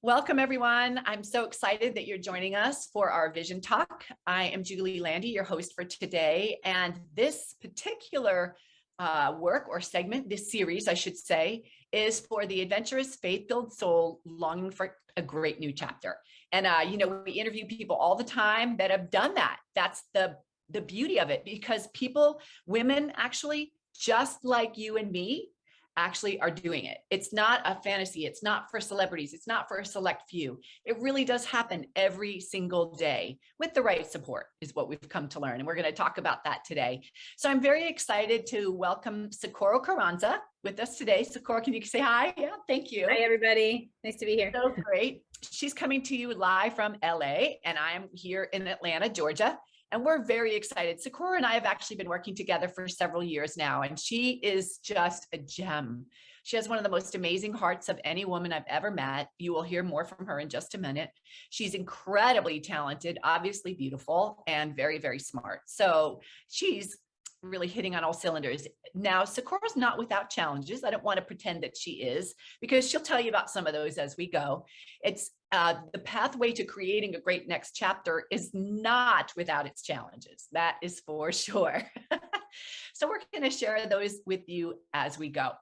Welcome, everyone. I'm so excited that you're joining us for our Vision Talk. I am Julie Landi, your host for today. And this particular work or segment, this series, I should say, is for the adventurous, faith-filled soul longing for a great new chapter. And, we interview people all the time that have done that. That's the beauty of it, because women actually, just like you and me, actually are doing it. It's not a fantasy. It's not for celebrities. It's not for a select few. It really does happen every single day with the right support is what we've come to learn. And we're going to talk about that today. So I'm very excited to welcome Socorro Carranza with us today. Socorro, can you say hi? Yeah, thank you. Hi, everybody. Nice to be here. So great. She's coming to you live from LA, and I'm here in Atlanta, Georgia. And we're very excited. Socorro and I have actually been working together for several years now, and she is just a gem. She has one of the most amazing hearts of any woman I've ever met. You will hear more from her in just a minute. She's incredibly talented, obviously beautiful, and very, very smart. So she's really hitting on all cylinders. Now, Socorro's not without challenges. I don't want to pretend that she is, because she'll tell you about some of those as we go. It's the pathway to creating a great next chapter is not without its challenges. That is for sure. So we're going to share those with you as we go.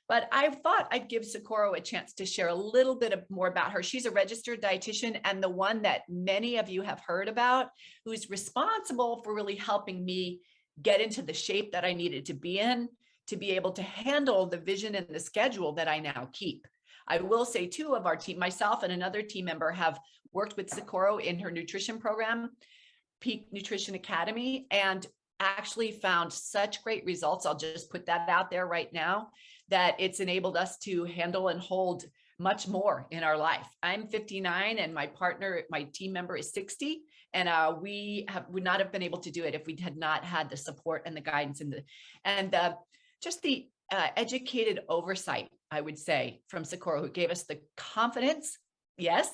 But I thought I'd give Socorro a chance to share a little bit more about her. She's a registered dietitian, and the one that many of you have heard about, who's responsible for really helping me get into the shape that I needed to be in to be able to handle the vision and the schedule that I now keep. I will say two of our team, myself and another team member, have worked with Socorro in her nutrition program, Peak Nutrition Academy, and actually found such great results. I'll just put that out there right now, that it's enabled us to handle and hold much more in our life. I'm 59 and my partner, my team member, is 60. And we would not have been able to do it if we had not had the support and the guidance and just the educated oversight, I would say, from Socorro, who gave us the confidence, yes,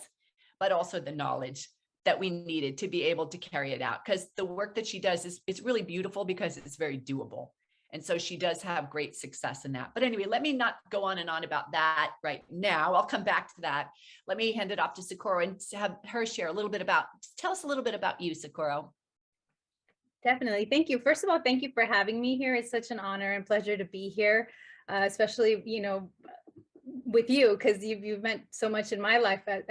but also the knowledge that we needed to be able to carry it out. Because the work that she does it's really beautiful because it's very doable. And so she does have great success in that. But anyway, let me not go on and on about that right now. I'll come back to that. Let me hand it off to Socorro and have her share a little bit tell us a little bit about you, Socorro. Definitely. Thank you. First of all, thank you for having me here. It's such an honor and pleasure to be here, especially, with you, because you've meant so much in my life, and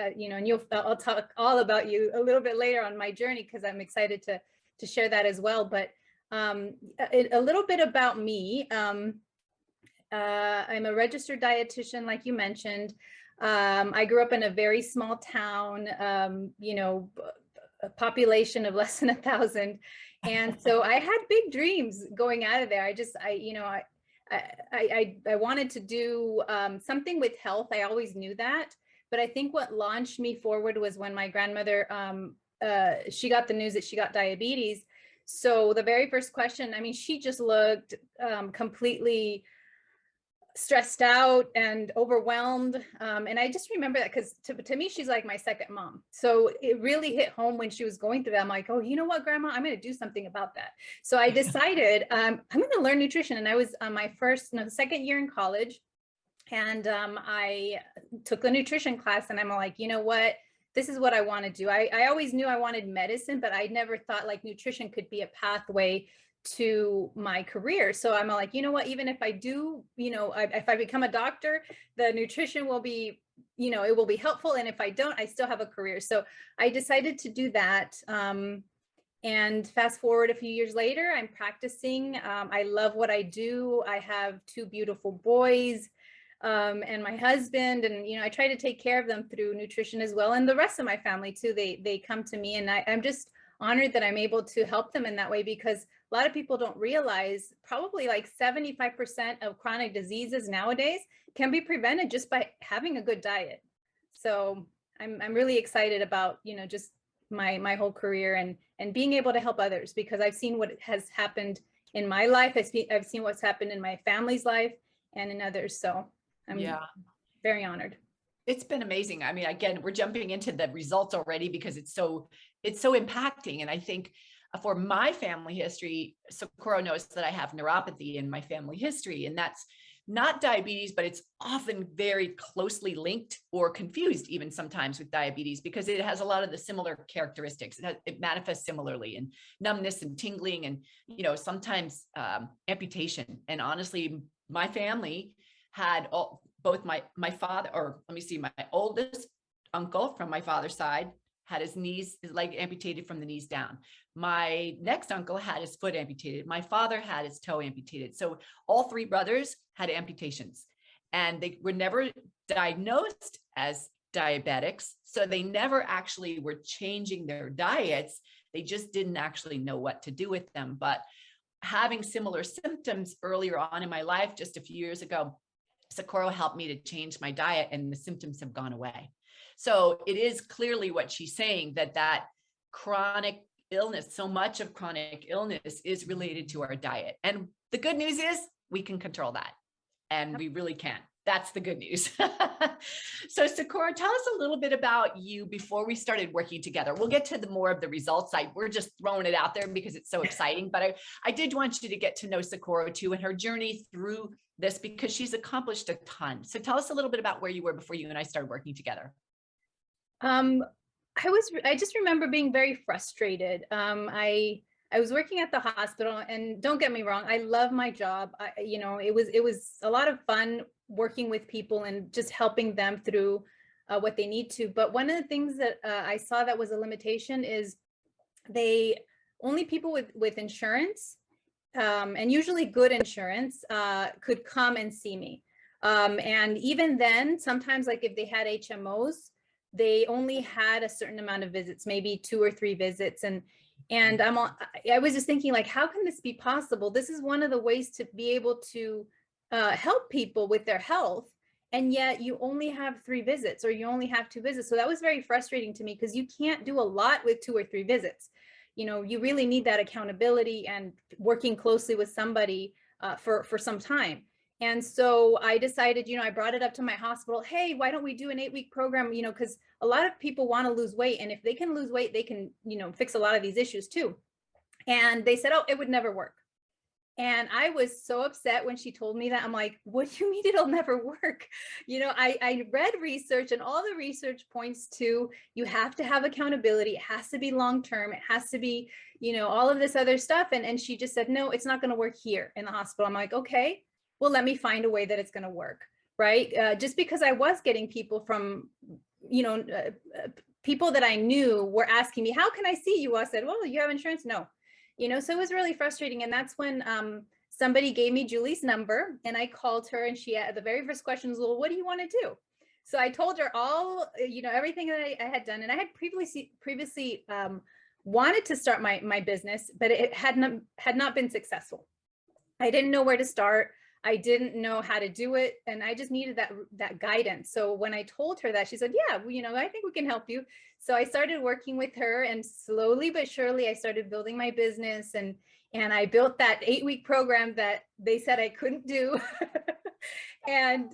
I'll talk all about you a little bit later on my journey, because I'm excited to share that as well. But a little bit about me. I'm a registered dietitian, like you mentioned. I grew up in a very small town, a population of less than 1,000. And so I had big dreams going out of there. I wanted to do something with health. I always knew that. But I think what launched me forward was when my grandmother, she got the news that she got diabetes. So the very first question, she just looked completely stressed out and overwhelmed. And I just remember that because to me, she's like my second mom. So it really hit home when she was going through that. I'm like, oh, you know what, Grandma, I'm going to do something about that. So I decided I'm going to learn nutrition. And I was on my second year in college. And I took the nutrition class, and I'm like, you know what? This is what I want to do. I always knew I wanted medicine, but I never thought like nutrition could be a pathway to my career. So I'm like, you know what, even if I do, if I become a doctor, the nutrition will be, it will be helpful. And if I don't, I still have a career. So I decided to do that. And fast forward a few years later, I'm practicing. I love what I do. I have two beautiful boys. And my husband, and I try to take care of them through nutrition as well, and the rest of my family too. They come to me, and I'm just honored that I'm able to help them in that way, because a lot of people don't realize probably like 75% of chronic diseases nowadays can be prevented just by having a good diet. So I'm really excited about just my whole career and being able to help others, because I've seen what has happened in my life. I've seen what's happened in my family's life and in others. So I'm very honored. It's been amazing. Again, we're jumping into the results already because it's so impacting. And I think for my family history, Socorro knows that I have neuropathy in my family history, and that's not diabetes, but it's often very closely linked or confused even sometimes with diabetes because it has a lot of the similar characteristics. It manifests similarly in numbness and tingling and, sometimes amputation. And honestly, my family had both my father, or let me see, my oldest uncle from my father's side had his leg amputated from the knees down. My next uncle had his foot amputated. My father had his toe amputated. So all three brothers had amputations, and they were never diagnosed as diabetics. So they never actually were changing their diets. They just didn't actually know what to do with them. But having similar symptoms earlier on in my life, just a few years ago, Socorro helped me to change my diet, and the symptoms have gone away. So it is clearly what she's saying, that chronic illness, so much of chronic illness is related to our diet. And the good news is we can control that, and we really can. That's the good news. So Socorro, tell us a little bit about you before we started working together. We'll get to the more of the results side. We're just throwing it out there because it's so exciting, but I did want you to get to know Socorro too, and her journey through this, because she's accomplished a ton. So tell us a little bit about where you were before you and I started working together. I just remember being very frustrated. I was working at the hospital, and don't get me wrong, I love my job. It was a lot of fun working with people and just helping them through what they need to. But one of the things that I saw that was a limitation is only people with insurance, and usually good insurance, could come and see me. And even then, sometimes, like if they had HMOs, they only had a certain amount of visits, maybe 2 or 3 visits. And I was just thinking, like, how can this be possible? This is one of the ways to be able to help people with their health, and yet you only have 3 visits, or you only have 2 visits. So that was very frustrating to me, because you can't do a lot with 2 or 3 visits. You really need that accountability and working closely with somebody for some time. And so I decided, I brought it up to my hospital. Hey, why don't we do an 8-week program? Because a lot of people want to lose weight. And if they can lose weight, they can, fix a lot of these issues too. And they said, oh, it would never work. And I was so upset when she told me that. I'm like, what do you mean it'll never work? I read research, and all the research points to, you have to have accountability. It has to be long-term. It has to be, all of this other stuff. And she just said, no, it's not going to work here in the hospital. I'm like, okay, well, let me find a way that it's going to work. Right. Just because I was getting people from, people that I knew were asking me, how can I see you? I said, well, you have insurance? No. So it was really frustrating. And that's when somebody gave me Julie's number, and I called her, and she, the very first question was, well, what do you want to do? So I told her all, everything that I had done. And I had previously wanted to start my business, but it had not been successful. I didn't know where to start. I didn't know how to do it, and I just needed that guidance. So when I told her that, she said, yeah, I think we can help you. So I started working with her, and slowly but surely I started building my business, and I built that 8-week program that they said I couldn't do. And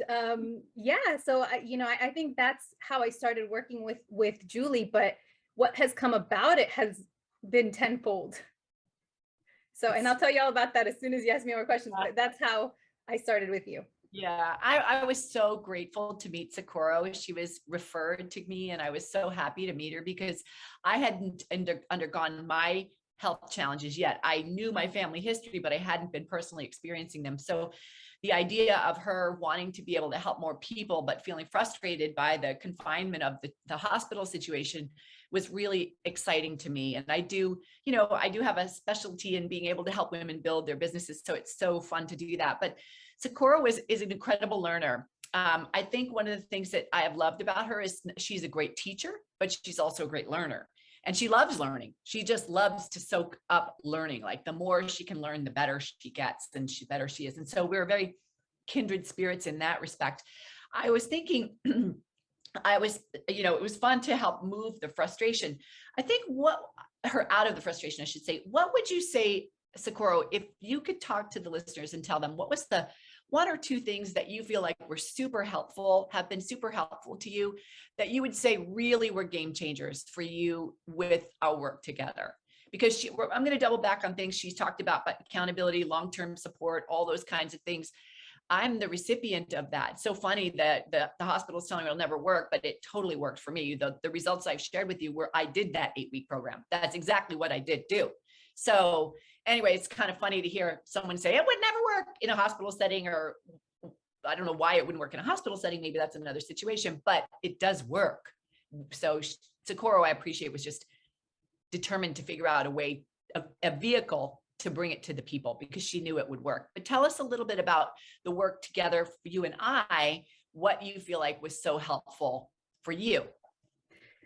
so I think that's how I started working with Julie, but what has come about it has been tenfold. So, and I'll tell you all about that as soon as you ask me more questions, but that's how I started with you. Yeah, I was so grateful to meet Socorro. She was referred to me, and I was so happy to meet her because I hadn't undergone my health challenges yet. I knew my family history, but I hadn't been personally experiencing them. So the idea of her wanting to be able to help more people, but feeling frustrated by the confinement of the hospital situation was really exciting to me. And I do have a specialty in being able to help women build their businesses. So it's so fun to do that. But Socorro is an incredible learner. I think one of the things that I have loved about her is she's a great teacher, but she's also a great learner. And she loves learning. She just loves to soak up learning. Like the more she can learn, the better she gets, and the better she is. And so we're very kindred spirits in that respect. I was thinking, it was fun to help move the frustration. I think out of the frustration, I should say. What would you say, Socorro, if you could talk to the listeners and tell them what was the 1 or 2 things that you feel like were super helpful, have been super helpful to you, that you would say really were game changers for you with our work together? Because I'm going to double back on things she's talked about, but accountability, long-term support, all those kinds of things. I'm the recipient of that. So funny that the hospital's telling me it'll never work, but it totally worked for me. The results I've shared with you were I did that 8-week program. That's exactly what I did do. So anyway, it's kind of funny to hear someone say it would never work in a hospital setting, or I don't know why it wouldn't work in a hospital setting. Maybe that's another situation, but it does work. So Socorro, I appreciate, was just determined to figure out a way, a vehicle to bring it to the people, because she knew it would work. But tell us a little bit about the work together for you and I, what you feel like was so helpful for you.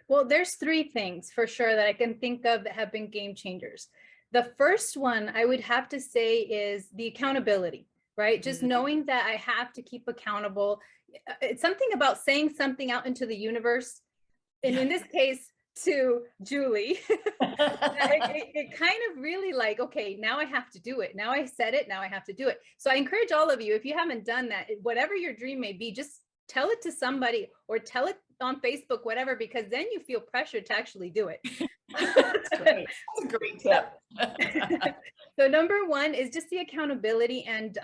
Well, there's 3 things for sure that I can think of that have been game changers. The first one I would have to say is the accountability, right? Just knowing that I have to keep accountable. It's something about saying something out into the universe, and in this case, to Julie, it kind of really like, okay, now I have to do it. Now I said it, now I have to do it. So I encourage all of you, if you haven't done that, whatever your dream may be, just tell it to somebody or tell it on Facebook, whatever, because then you feel pressured to actually do it. That's great. That's a great tip. So number 1 is just the accountability, and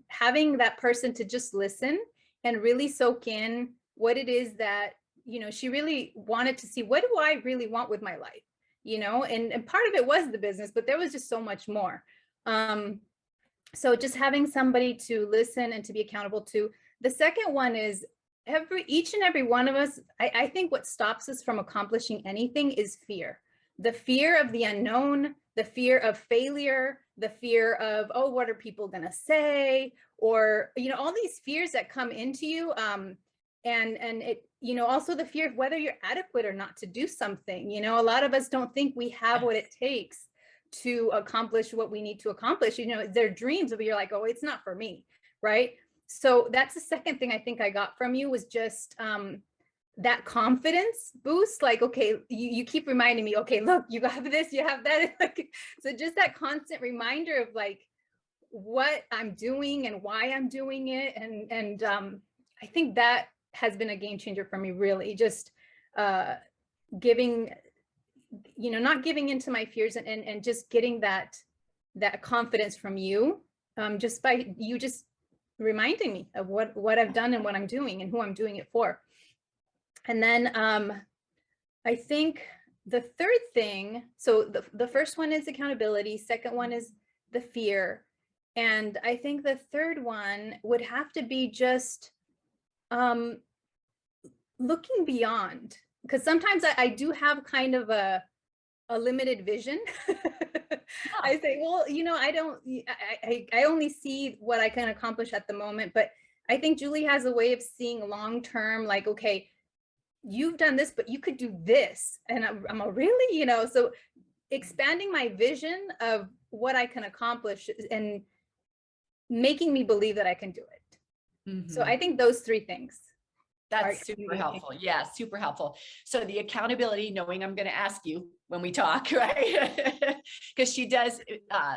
having that person to just listen and really soak in what it is that, you know, she really wanted to see. What do I really want with my life? You know, and part of it was the business, but there was just so much more. So just having somebody to listen and to be accountable to. The second one is each and every one of us, I think what stops us from accomplishing anything is fear. The fear of the unknown, the fear of failure, the fear of, oh, what are people going to say? Or, you know, all these fears that come into you. And it, you know, also the fear of whether you're adequate or not to do something. You know, a lot of us don't think we have what it takes to accomplish what we need to accomplish. You know, their dreams, but you're like, oh, it's not for me, right? So that's the second thing I think I got from you, was just that confidence boost. Like, okay, you keep reminding me, okay, look, you have this, you have that. So just that constant reminder of like what I'm doing and why I'm doing it. And I think that has been a game changer for me, really. Just giving, you know, not giving into my fears, and just getting that confidence from you, just by you just reminding me of what I've done and what I'm doing and who I'm doing it for. And then I think the third thing, so the first one is accountability, second one is the fear, and I think the third one would have to be just looking beyond, because sometimes I do have kind of a limited vision. I say, well, you know, I only see what I can accomplish at the moment, but I think Julie has a way of seeing long-term, like, okay, you've done this, but you could do this. And I'm a really, you know, so expanding my vision of what I can accomplish and making me believe that I can do it. Mm-hmm. So I think those 3 things. That's super helpful. Yeah, super helpful. So the accountability, knowing I'm going to ask you when we talk, right? Because she does,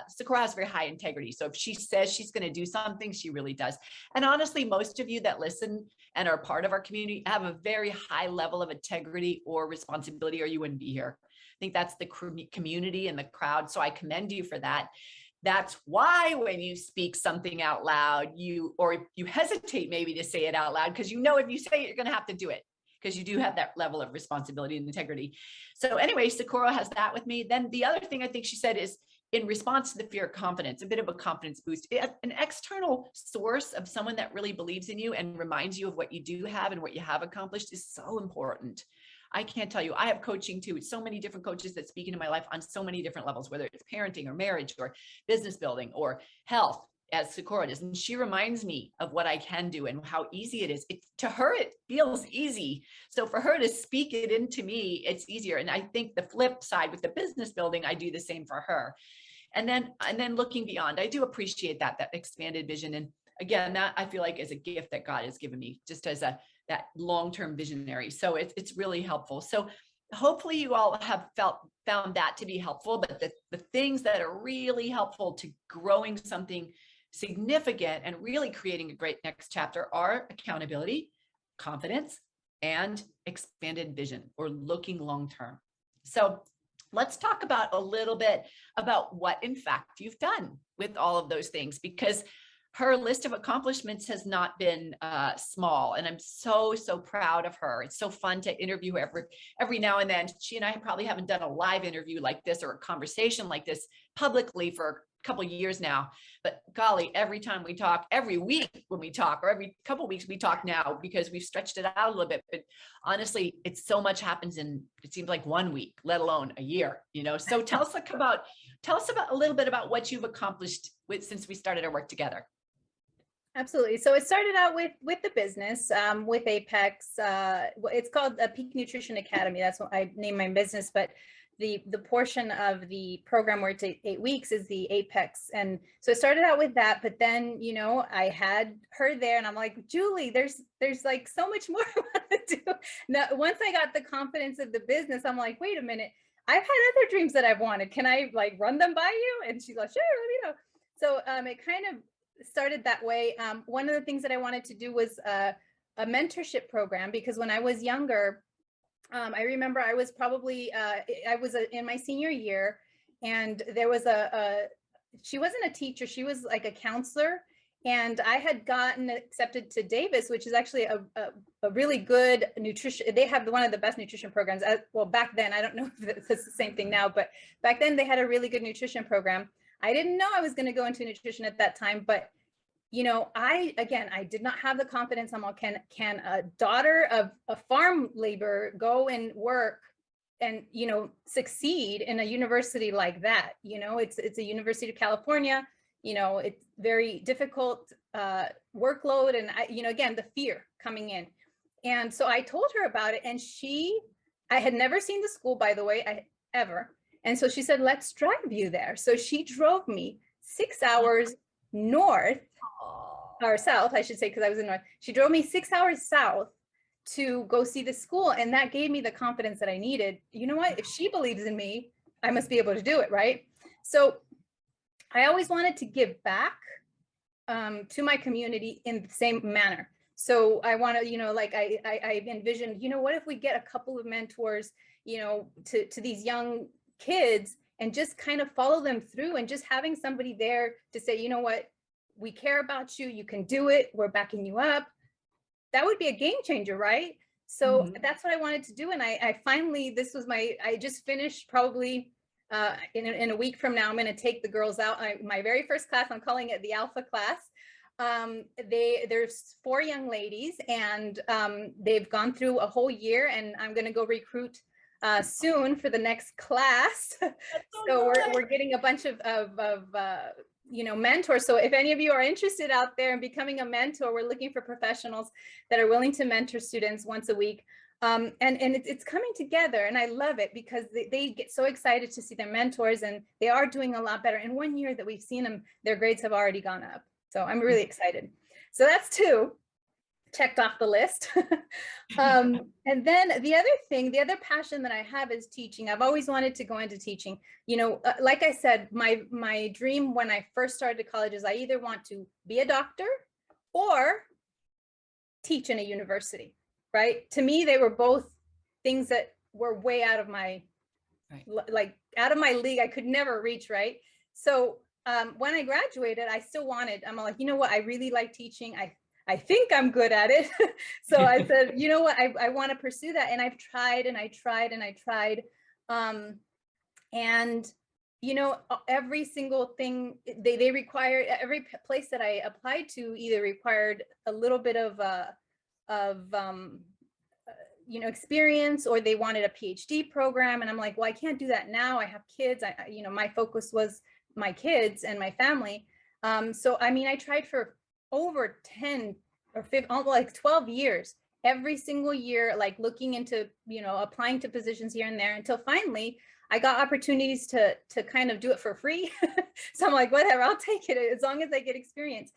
Socorro has very high integrity. So if she says she's going to do something, she really does. And honestly, most of you that listen and are part of our community have a very high level of integrity or responsibility, or you wouldn't be here. I think that's the community and the crowd. So I commend you for that. That's why when you speak something out loud, you hesitate maybe to say it out loud, because you know if you say it, you're going to have to do it, because you do have that level of responsibility and integrity. So anyway, Socorro has that with me. Then the other thing I think she said is, in response to the fear of confidence, a bit of a confidence boost, an external source of someone that really believes in you and reminds you of what you do have and what you have accomplished is so important. I can't tell you, I have coaching too. So many different coaches that speak into my life on so many different levels, whether it's parenting or marriage or business building or health, as Socorro does. And she reminds me of what I can do and how easy it is. To her, it feels easy. So for her to speak it into me, it's easier. And I think the flip side with the business building, I do the same for her. And then looking beyond, I do appreciate that expanded vision. And again, that I feel like is a gift that God has given me, just as that long-term visionary. So it's really helpful. So hopefully you all have found that to be helpful, but the things that are really helpful to growing something significant and really creating a great next chapter are accountability, confidence, and expanded vision, or looking long-term. So let's talk about a little bit about what in fact you've done with all of those things, because her list of accomplishments has not been small, and I'm so proud of her. It's so fun to interview her every now and then. She and I probably haven't done a live interview like this or a conversation like this publicly for a couple of years now, but golly, every time we talk, every week when we talk, or every couple of weeks we talk now, because we've stretched it out a little bit. But honestly, it's so much happens in, it seems like 1 week, let alone a year, you know. So tell us about a little bit about what you've accomplished since we started our work together. Absolutely. So it started out with the business, with Apex. It's called a Peak Nutrition Academy. That's what I named my business. But the portion of the program where it's 8 weeks is the Apex. And so it started out with that. But then, you know, I had her there and I'm like, Julie, there's like so much more I want to do. Now, once I got the confidence of the business, I'm like, wait a minute, I've had other dreams that I've wanted. Can I like run them by you? And she's like, sure, let me know. So it kind of started that way. One of the things that I wanted to do was a mentorship program, because when I was younger, I remember I was probably, I was in my senior year, and there was she wasn't a teacher, she was like a counselor, and I had gotten accepted to Davis, which is actually a really good nutrition. They have one of the best nutrition programs. Well, back then, I don't know if it's the same thing now, but back then they had a really good nutrition program. I didn't know I was going to go into nutrition at that time, but you know, I did not have the confidence. I'm all, can a daughter of a farm laborer go and work and, you know, succeed in a university like that? You know, it's a University of California, you know, it's very difficult workload. And you know, again, the fear coming in. And so I told her about it, and I had never seen the school, by the way, ever. And so she said, let's drive you there. So she drove me 6 hours north, or south, I should say, because I was in north. She drove me 6 hours south to go see the school. And that gave me the confidence that I needed. You know what? If she believes in me, I must be able to do it, right? So I always wanted to give back to my community in the same manner. So I want to, you know, like I envisioned, you know, what if we get a couple of mentors, you know, to these young kids, and just kind of follow them through, and just having somebody there to say, you know what, we care about you, you can do it, we're backing you up. That would be a game changer, right? So that's what I wanted to do. And I finally, I just finished probably in a week from now, I'm going to take the girls out. My very first class, I'm calling it the Alpha class. There's 4 young ladies, and they've gone through a whole year, and I'm going to go recruit soon for the next class. So we're getting a bunch of you know, mentors. So if any of you are interested out there in becoming a mentor, we're looking for professionals that are willing to mentor students once a week. And it's coming together, and I love it, because they get so excited to see their mentors, and they are doing a lot better. In 1 year that we've seen them, their grades have already gone up. So I'm really excited. So that's 2 checked off the list. And then the other passion that I have is teaching. I've always wanted to go into teaching. You know, like I said, my dream when I first started college is I either want to be a doctor or teach in a university, right? To me, they were both things that were way out of my, like out of my league. I could never reach, right? So when I graduated, I'm like, you know what? I really like teaching. I think I'm good at it. So I said, you know what, I want to pursue that. And I've tried and I tried and I tried. And, you know, every single thing they required, every place that I applied to either required a little bit of you know, experience, or they wanted a PhD program. And I'm like, well, I can't do that now. I have kids. You know, my focus was my kids and my family. So, I mean, I tried for over 10 or 15, like 12 years, every single year, like looking into, you know, applying to positions here and there, until finally I got opportunities to kind of do it for free. So I'm like, whatever, I'll take it as long as I get experience.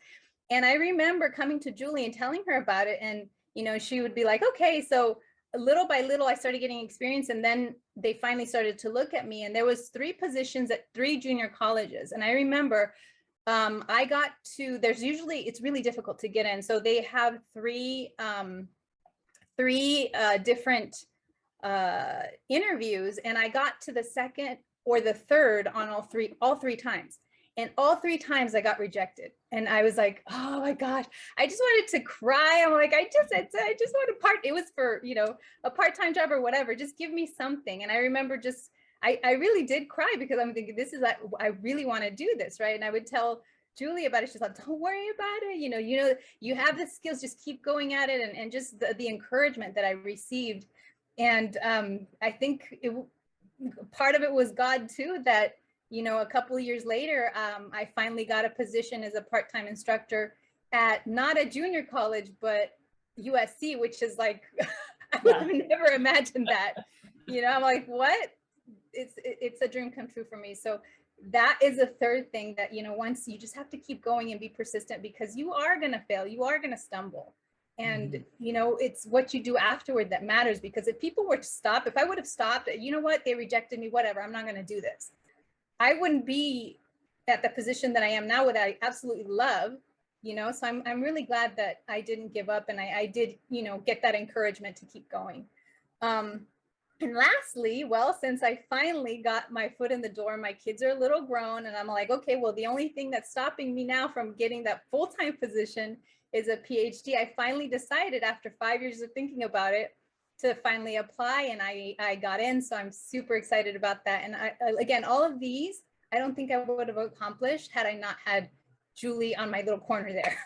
And I remember coming to Julie and telling her about it. And, you know, she would be like, okay. So little by little, I started getting experience. And then they finally started to look at me. And there was 3 positions at 3 junior colleges. And I remember I got to, it's really difficult to get in. So they have 3 different interviews, and I got to the second or the third on all three times. And all 3 times I got rejected. And I was like, oh my gosh, I just wanted to cry. I'm like, I just want a part. It was for, a part-time job or whatever. Just give me something. And I remember I really did cry because I'm thinking, I really want to do this. Right. And I would tell Julie about it. She's like, don't worry about it. You have the skills, just keep going at it. And just the encouragement that I received. And I think part of it was God too, that a couple of years later, I finally got a position as a part-time instructor at not a junior college, but USC, which is like, I would have never imagined that. I'm like, what? It's a dream come true for me. So that is a third thing that, once you just have to keep going and be persistent, because you are going to fail, you are going to stumble. And, it's what you do afterward that matters, because if people were to stop, if I would have stopped, they rejected me, whatever, I'm not going to do this. I wouldn't be at the position that I am now, that I absolutely love, so I'm really glad that I didn't give up, and I did, get that encouragement to keep going. And lastly, well, since I finally got my foot in the door, my kids are a little grown, and I'm like, okay, well, the only thing that's stopping me now from getting that full-time position is a PhD. I finally decided, after 5 years of thinking about it, to finally apply, and I got in. So I'm super excited about that. And again, all of these, I don't think I would have accomplished had I not had Julie on my little corner there.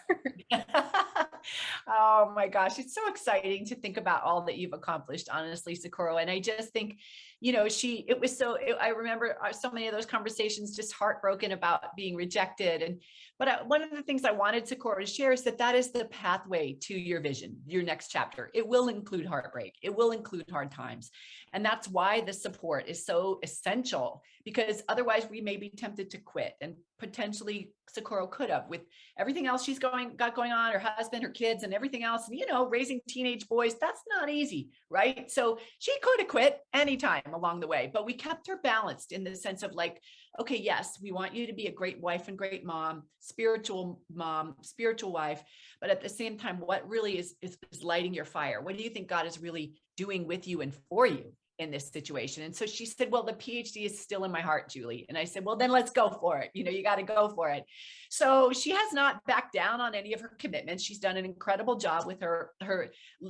Oh my gosh, it's so exciting to think about all that you've accomplished, honestly, Socorro. And I just think, I remember so many of those conversations, just heartbroken about being rejected. But one of the things I wanted Socorro to share is that is the pathway to your vision, your next chapter. It will include heartbreak. It will include hard times. And that's why the support is so essential, because otherwise we may be tempted to quit, and potentially Socorro could have, with everything else she's got going on, her husband, her kids, and everything else. And, raising teenage boys, that's not easy, right? So she could have quit anytime along the way, but we kept her balanced in the sense of like, okay, yes, we want you to be a great wife and great mom, spiritual wife, but at the same time, what really is lighting your fire? What do you think God is really doing with you and for you in this situation? And so she said, well, the PhD is still in my heart, Julie. And I said, well, then let's go for it. You got to go for it. So she has not backed down on any of her commitments. She's done an incredible job with her,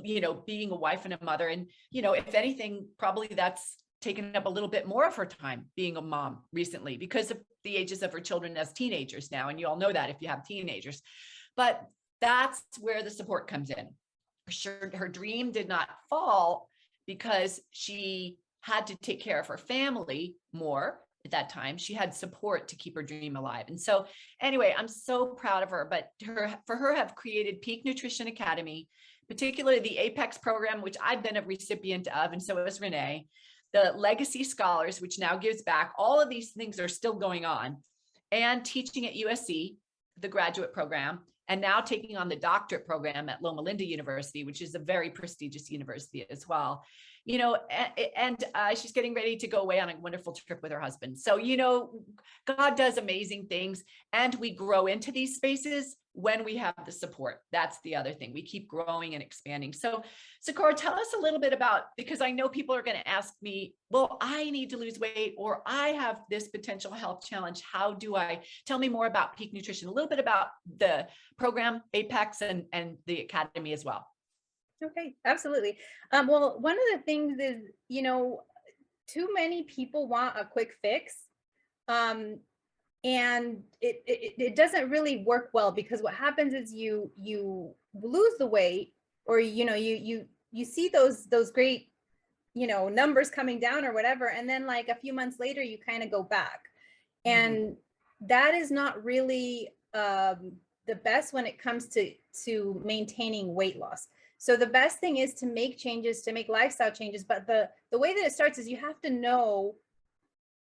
being a wife and a mother. And, if anything, probably that's taken up a little bit more of her time being a mom recently, because of the ages of her children as teenagers now. And you all know that if you have teenagers, but that's where the support comes in. Sure, her dream did not fall because she had to take care of her family more at that time. She had support to keep her dream alive. And so anyway, I'm so proud of her, but for her have created Peak Nutrition Academy, particularly the Apex program, which I've been a recipient of, and so has Renee, the Legacy Scholars, which now gives back. All of these things are still going on, and teaching at USC, the graduate program, and now taking on the doctorate program at Loma Linda University, which is a very prestigious university as well. And she's getting ready to go away on a wonderful trip with her husband. So, God does amazing things, and we grow into these spaces when we have the support. That's the other thing. We keep growing and expanding. So, Socorro, tell us a little bit about, because I know people are going to ask me, well, I need to lose weight, or I have this potential health challenge. How do I? Tell me more about Peak Nutrition, a little bit about the program, Apex, and the academy as well. Okay, absolutely. Well, one of the things is, too many people want a quick fix. And it doesn't really work well, because what happens is you lose the weight, or, you see those great, numbers coming down or whatever. And then like a few months later, you kind of go back. And that is not really the best when it comes to maintaining weight loss. So the best thing is to make changes, to make lifestyle changes. But the way that it starts is you have to know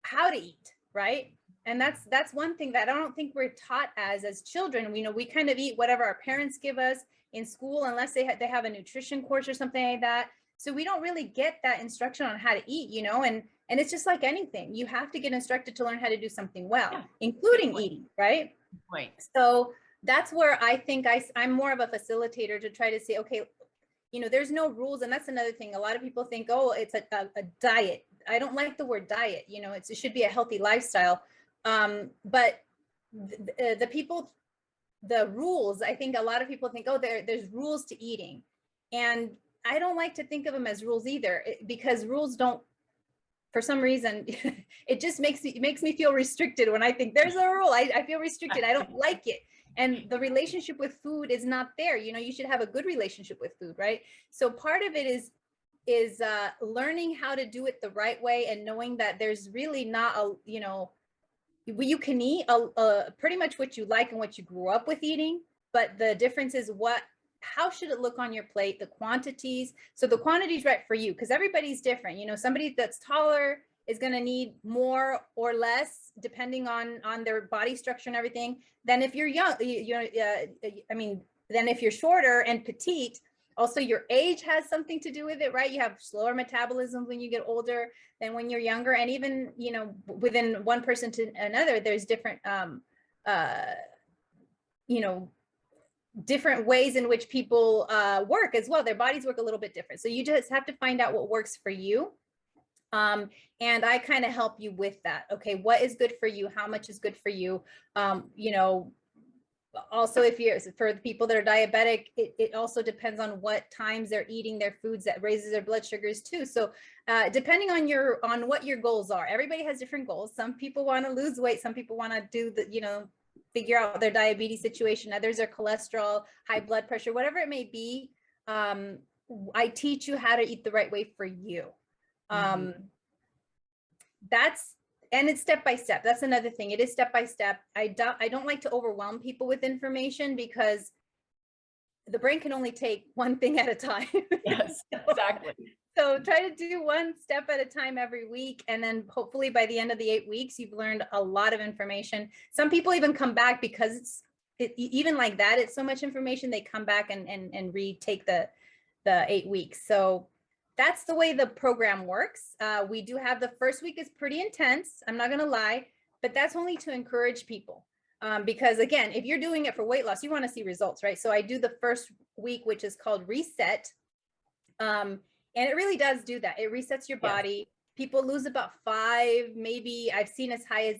how to eat, right? And that's one thing that I don't think we're taught as children. We kind of eat whatever our parents give us in school, unless they have a nutrition course or something like that. So we don't really get that instruction on how to eat, and it's just like anything. You have to get instructed to learn how to do something well, including eating, right? Right. So that's where I think I'm more of a facilitator, to try to say, okay, there's no rules. And that's another thing. A lot of people think, oh, it's a diet. I don't like the word diet. It should be a healthy lifestyle. But the people, the rules, I think a lot of people think, oh, there's rules to eating. And I don't like to think of them as rules either, because rules don't, for some reason, it just makes me feel restricted when I think there's a rule. I feel restricted. I don't like it. And the relationship with food is not there. You know, you should have a good relationship with food, right? So part of it is learning how to do it the right way, and knowing that there's really not a, you know, you can eat pretty much what you like and what you grew up with eating, but the difference is how should it look on your plate, the quantities. So the quantity's right for you, because everybody's different. You know, somebody that's taller is going to need more or less depending on their body structure and everything. Then if you're young, then if you're shorter and petite, also your age has something to do with it, right? You have slower metabolism when you get older than when you're younger. And even, you know, within one person to another, there's different, you know, different ways in which people work as well. Their bodies work a little bit different. So you just have to find out what works for you. And I kind of help you with that. Okay, what is good for you? How much is good for you? You know, also, if you're, for the people that are diabetic, it also depends on what times they're eating their foods, that raises their blood sugars too. So depending on what your goals are, everybody has different goals. Some people want to lose weight. Some people want to do the, you know, figure out their diabetes situation. Others are cholesterol, high blood pressure, whatever it may be. I teach you how to eat the right way for you. And it's step by step. That's another thing. It is step by step. I don't like to overwhelm people with information, because the brain can only take one thing at a time. Yes, exactly. So try to do one step at a time every week. And then hopefully by the end of the 8 weeks, you've learned a lot of information. Some people even come back because even like that, it's so much information, they come back and retake the 8 weeks. So that's the way the program works. We do have, the first week is pretty intense, I'm not going to lie, but that's only to encourage people. Because again, if you're doing it for weight loss, you want to see results, right? So I do the first week, which is called Reset. And it really does do that. It resets your body. Yes. People lose about 5, maybe I've seen as high as,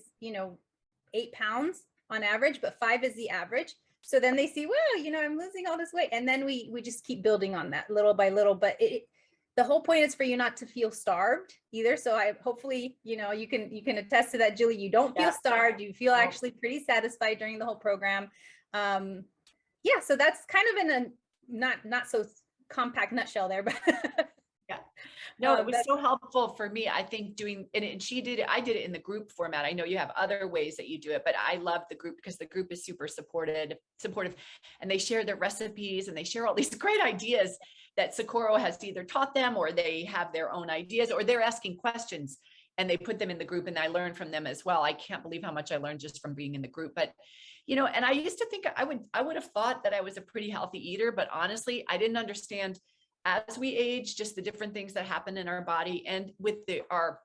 8 pounds on average, but 5 is the average. So then they see, well, I'm losing all this weight. And then we just keep building on that little by little, but the whole point is for you not to feel starved either. So hopefully, you can attest to that, Julie. You don't feel starved. You feel actually pretty satisfied during the whole program. Yeah. So that's kind of in a not so compact nutshell there, but yeah, no, it was so helpful for me. I think doing, and she did it. I did it in the group format. I know you have other ways that you do it, but I love the group because the group is super supportive, and they share their recipes and they share all these great ideas that Socorro has either taught them, or they have their own ideas, or they're asking questions and they put them in the group, and I learn from them as well. I can't believe how much I learned just from being in the group. But, and I used to think I would have thought that I was a pretty healthy eater, but honestly, I didn't understand as we age, just the different things that happen in our body and with our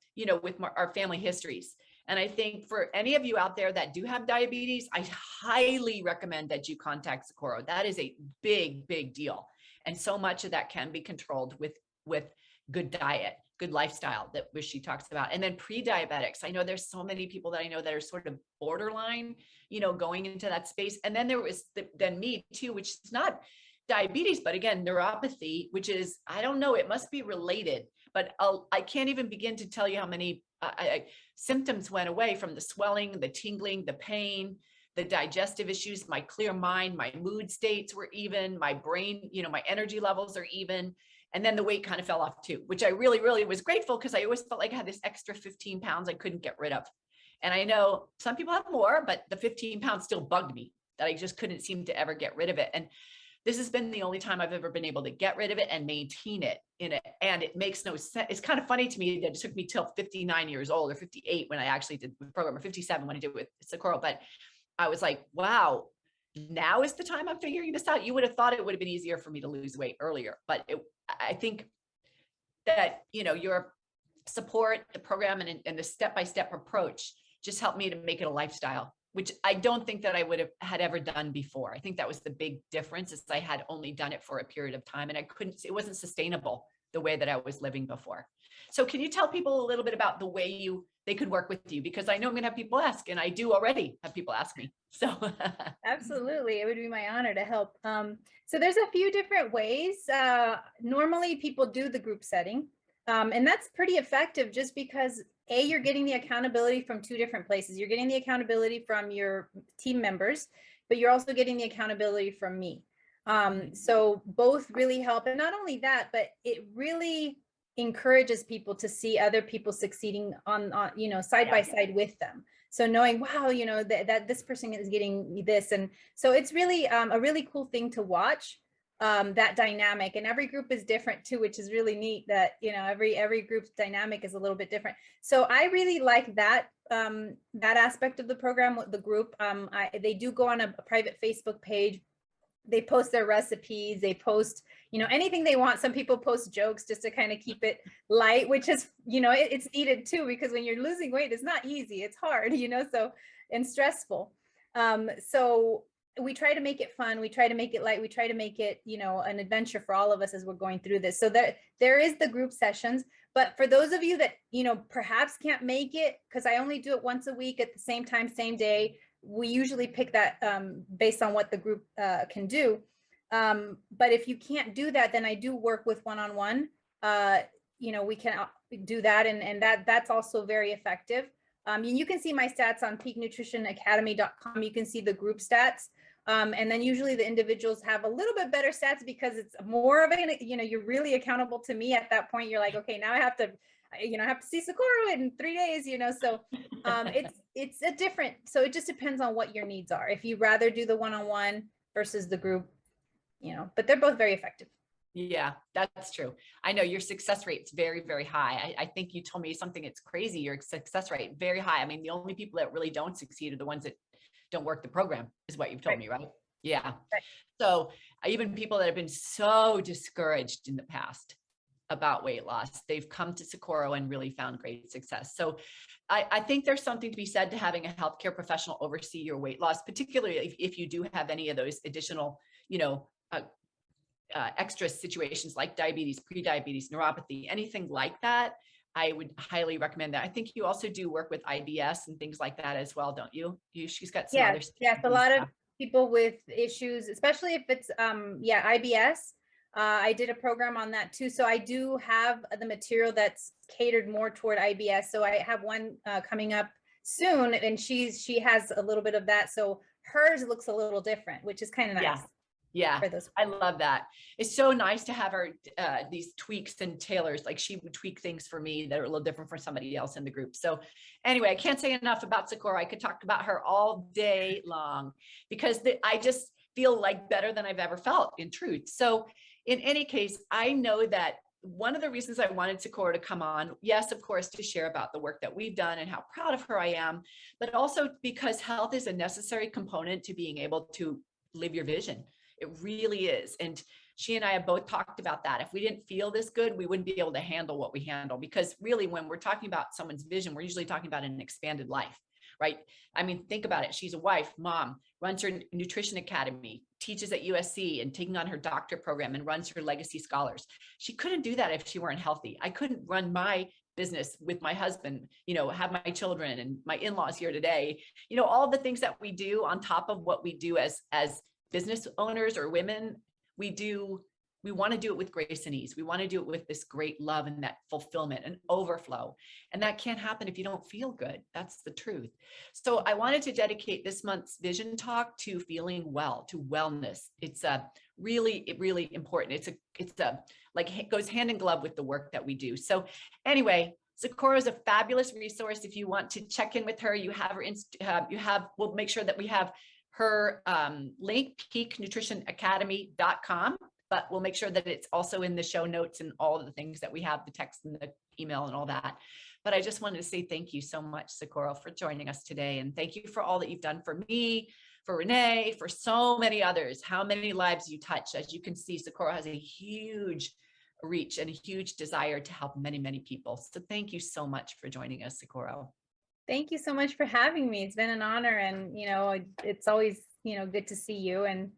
family histories. And I think for any of you out there that do have diabetes, I highly recommend that you contact Socorro. That is a big, big deal. And so much of that can be controlled with good diet, good lifestyle that she talks about. And then pre-diabetics. I know there's so many people that I know that are sort of borderline, going into that space. And then there was then me too, which is not diabetes, but again, neuropathy, which is, I don't know, it must be related, but I can't even begin to tell you how many symptoms went away from the swelling, the tingling, the pain, the digestive issues, my clear mind, my mood states were even, my brain, my energy levels are even. And then the weight kind of fell off too, which I really, really was grateful, because I always felt like I had this extra 15 pounds I couldn't get rid of. And I know some people have more, but the 15 pounds still bugged me, that I just couldn't seem to ever get rid of it. And this has been the only time I've ever been able to get rid of it and maintain it in it. And it makes no sense. It's kind of funny to me that it took me till 59 years old or 58 when I actually did the program, or 57 when I did it with Socorro. But I was like, wow, now is the time I'm figuring this out. You would have thought it would have been easier for me to lose weight earlier. But I think that, your support, the program, and the step-by-step approach just helped me to make it a lifestyle, which I don't think that I would have had ever done before. I think that was the big difference, is I had only done it for a period of time, and it wasn't sustainable the way that I was living before. So can you tell people a little bit about the way they could work with you? Because I know I'm going to have people ask, and I do already have people ask me. So Absolutely. It would be my honor to help. So there's a few different ways. Normally people do the group setting. And that's pretty effective just because you're getting the accountability from two different places. You're getting the accountability from your team members, but you're also getting the accountability from me. So both really help. And not only that, but it really encourages people to see other people succeeding on side by side with them. So knowing, wow, that this person is getting this. And so it's really a really cool thing to watch, that dynamic. And every group is different too, which is really neat that, every group's dynamic is a little bit different. So I really like that, that aspect of the program with the group. They do go on a private Facebook page. They post their recipes, they post, anything they want. Some people post jokes just to kind of keep it light, which is, it's needed too, because when you're losing weight, it's not easy, it's hard, so, and stressful. So we try to make it fun. We try to make it light. We try to make it, an adventure for all of us as we're going through this. So there is the group sessions, but for those of you that, perhaps can't make it, because I only do it once a week at the same time, same day, we usually pick that based on what the group can do. But if you can't do that, then I do work with one-on-one. We can do that. And that's also very effective. You can see my stats on peaknutritionacademy.com. You can see the group stats. And then usually the individuals have a little bit better stats because it's more of a, you're really accountable to me at that point. You're like, okay, now I have to see Socorro in 3 days, so it's a different, so it just depends on what your needs are. If you rather do the one-on-one versus the group, but they're both very effective. Yeah, that's true. I know your success rate's very, very high. I think you told me something, it's crazy. Your success rate, very high. I mean, the only people that really don't succeed are the ones that don't work the program, is what you've told me, right? Yeah. Right. So even people that have been so discouraged in the past about weight loss, they've come to Socorro and really found great success. So I think there's something to be said to having a healthcare professional oversee your weight loss, particularly if you do have any of those additional, extra situations like diabetes, pre-diabetes, neuropathy, anything like that. I would highly recommend that. I think you also do work with IBS and things like that as well, don't you? She's got some other stuff. Yes, a lot of people with issues, especially if it's IBS. I did a program on that too. So I do have the material that's catered more toward IBS. So I have one coming up soon, and she has a little bit of that. So hers looks a little different, which is kind of nice. Yeah, I love that. It's so nice to have her these tweaks and tailors. Like she would tweak things for me that are a little different from somebody else in the group. So anyway, I can't say enough about Socorro. I could talk about her all day long because I just feel like better than I've ever felt, in truth. So in any case, I know that one of the reasons I wanted Socorro to come on, yes, of course, to share about the work that we've done and how proud of her I am, but also because health is a necessary component to being able to live your vision. It really is. And she and I have both talked about that. If we didn't feel this good, we wouldn't be able to handle what we handle, because really when we're talking about someone's vision, we're usually talking about an expanded life, right? I mean, think about it. She's a wife, mom, runs her nutrition academy, teaches at USC and taking on her doctorate program, and runs her legacy scholars. She couldn't do that if she weren't healthy. I couldn't run my business with my husband, have my children and my in-laws here today, all the things that we do on top of what we do as business owners or women. We want to do it with grace and ease. We want to do it with this great love and that fulfillment and overflow. And that can't happen if you don't feel good. That's the truth. So I wanted to dedicate this month's vision talk to feeling well, to wellness. It's really important. It goes hand in glove with the work that we do. So anyway, Socorro is a fabulous resource. If you want to check in with her, you have her, we'll make sure that we have her link, peaknutritionacademy.com, but we'll make sure that it's also in the show notes and all of the things that we have, the text and the email and all that. But I just wanted to say thank you so much, Socorro, for joining us today. And thank you for all that you've done for me, for Renee, for so many others, how many lives you touch. As you can see, Socorro has a huge reach and a huge desire to help many, many people. So thank you so much for joining us, Socorro. Thank you so much for having me. It's been an honor, and it's always good to see you, and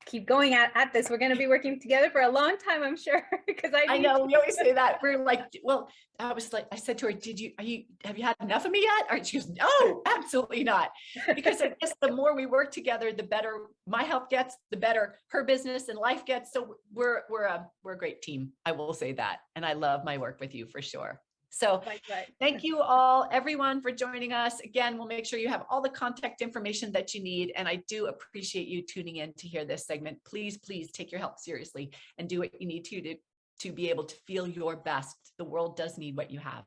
keep going at this. We're going to be working together for a long time, I'm sure, because I know we always say that. We're like, well, I said to her, have you had enough of me yet? Or she goes, no, absolutely not. Because I guess the more we work together, the better my health gets, the better her business and life gets. So we're a great team. I will say that. And I love my work with you for sure. So thank you all, everyone, for joining us. Again, we'll make sure you have all the contact information that you need. And I do appreciate you tuning in to hear this segment. Please, please take your health seriously and do what you need to be able to feel your best. The world does need what you have.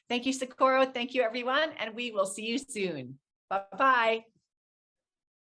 Thank you, Socorro. Thank you, everyone. And we will see you soon. Bye-bye.